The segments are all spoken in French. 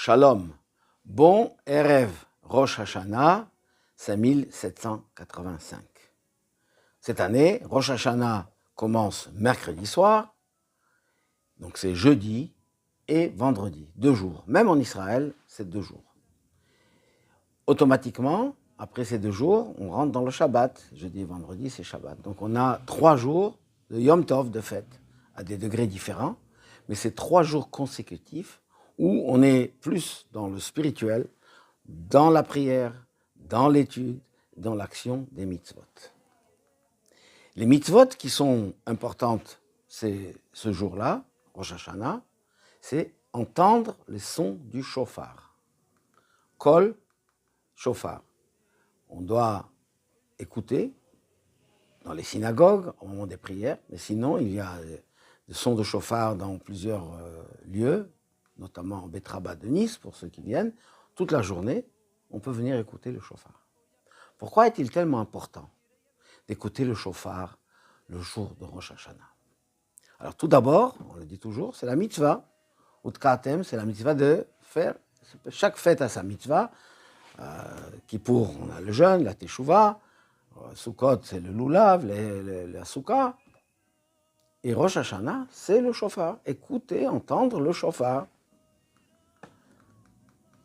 Shalom, bon Erev Rosh Hashanah 5785. Cette année, Rosh Hashanah commence mercredi soir, donc c'est jeudi et vendredi, 2 jours. Même en Israël, c'est 2 jours. Automatiquement, après ces 2 jours, on rentre dans le Shabbat. Jeudi et vendredi, c'est Shabbat. Donc on a 3 jours de Yom Tov, de fête, à des degrés différents, mais c'est 3 jours consécutifs où on est plus dans le spirituel, dans la prière, dans l'étude, dans l'action des mitzvot. Les mitzvot qui sont importantes c'est ce jour-là, Rosh Hashanah, c'est entendre les sons du shofar. Kol, shofar. On doit écouter dans les synagogues au moment des prières, mais sinon il y a des sons de shofar dans plusieurs lieux, notamment en Betraba de Nice, pour ceux qui viennent. Toute la journée, on peut venir écouter le shofar. Pourquoi est-il tellement important d'écouter le shofar le jour de Rosh Hashanah? Alors tout d'abord, on le dit toujours, c'est la mitzvah. Utkatem, c'est la mitzvah de faire, chaque fête a sa mitzvah. Kippour, on a le jeûne, la teshuva. Sukkot, c'est le lulav, la souka. Et Rosh Hashanah, c'est le shofar. Écouter, entendre le shofar.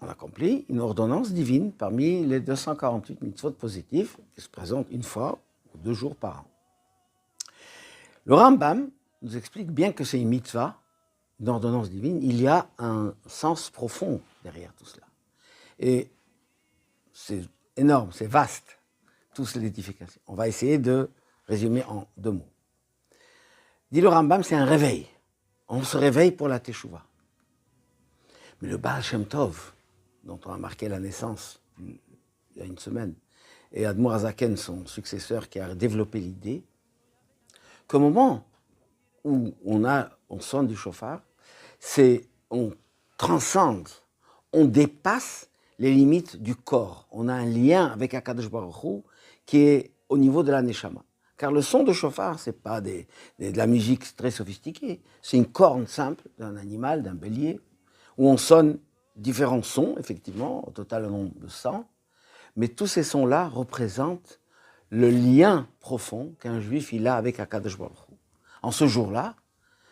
On accomplit une ordonnance divine parmi les 248 mitzvot positifs qui se présentent une fois ou 2 jours par an. Le Rambam nous explique bien que c'est une mitzvah, une ordonnance divine, il y a un sens profond derrière tout cela. Et c'est énorme, c'est vaste, toute l'édification. On va essayer de résumer en 2 mots. Dit le Rambam, c'est un réveil. On se réveille pour la teshuva. Mais le Baal Shem Tov, dont on a marqué la naissance il y a une semaine, et Admor Hazaken, son successeur, qui a développé l'idée, qu'au moment où on sonne du shofar, on transcende, on dépasse les limites du corps. On a un lien avec Akadosh Baruch Hu qui est au niveau de la neshama. Car le son de shofar, ce n'est pas de la musique très sophistiquée, c'est une corne simple d'un animal, d'un bélier, où on sonne différents sons, effectivement, au total un nombre de 100, mais tous ces sons-là représentent le lien profond qu'un juif il a avec Akadosh Baruch Hu. En ce jour-là,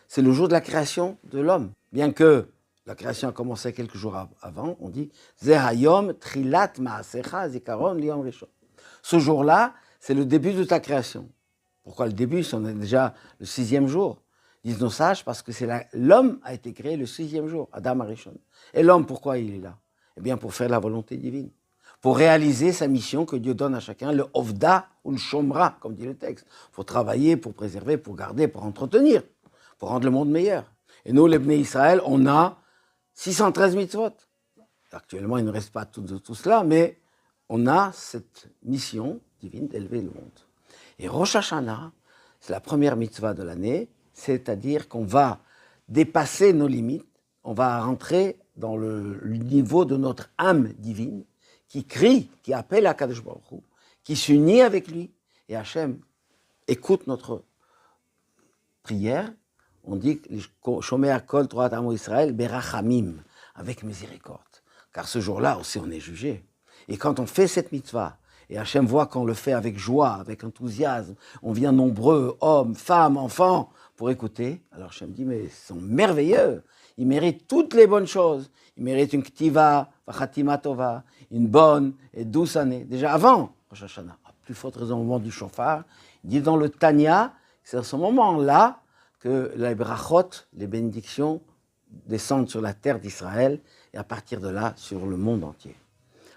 c'est le jour de la création de l'homme. Bien que la création a commencé quelques jours avant, on dit « Zehayom trilat ma'asecha zikaron liyom rishon ». Ce jour-là, c'est le début de ta création. Pourquoi le début? On est déjà le 6e jour. Disent nos sages, parce que l'homme a été créé le 6e jour, Adam Arishon. Et l'homme, pourquoi il est là? Eh bien, pour faire la volonté divine. Pour réaliser sa mission que Dieu donne à chacun, le Ovda ou le Shomra, comme dit le texte. Il faut travailler, pour préserver, pour garder, pour entretenir, pour rendre le monde meilleur. Et nous, les Bnei Israël, on a 613 mitzvot. Actuellement, il ne reste pas tout cela, mais on a cette mission divine d'élever le monde. Et Rosh Hashanah, c'est la première mitzvah de l'année, c'est-à-dire qu'on va dépasser nos limites, on va rentrer dans le niveau de notre âme divine, qui crie, qui appelle Akadosh Baruch Hu, qui s'unit avec lui. Et Hachem écoute notre prière. On dit Shomer Kol Torat Amo Israël Berachamim, avec miséricorde. Car ce jour-là aussi on est jugé. Et quand on fait cette mitzvah, et Hachem voit qu'on le fait avec joie, avec enthousiasme, on vient nombreux, hommes, femmes, enfants, pour écouter. Alors Hachem dit, mais ils sont merveilleux, ils méritent toutes les bonnes choses. Ils méritent une ktiva, vachatima tova, une bonne et douce année. Déjà avant Rosh Hashanah, à plus forte raison au moment du shofar, il dit dans le Tanya, c'est à ce moment-là que les brachot, les bénédictions, descendent sur la terre d'Israël et à partir de là, sur le monde entier.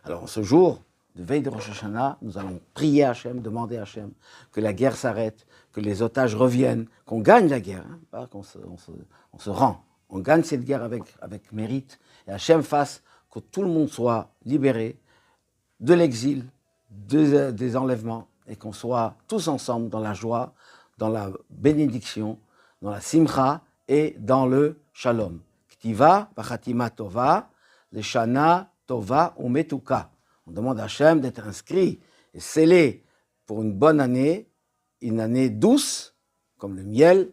Alors en ce jour, de veille de Rosh Hashanah, nous allons prier Hachem, demander à Hachem que la guerre s'arrête, que les otages reviennent, qu'on gagne la guerre, hein, pas qu'on se rend. On gagne cette guerre avec mérite, et Hachem fasse que tout le monde soit libéré de l'exil, des enlèvements, et qu'on soit tous ensemble dans la joie, dans la bénédiction, dans la simcha et dans le shalom. Ktiva, vachatima tova, leshana tova umetuka. On demande à Hachem d'être inscrit et scellé pour une bonne année douce, comme le miel,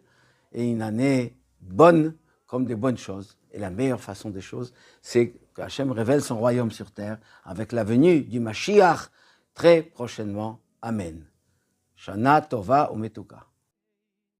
et une année bonne, comme des bonnes choses. Et la meilleure façon des choses, c'est que Hachem révèle son royaume sur terre avec la venue du Mashiach très prochainement. Amen. Shana Tova Umetuka.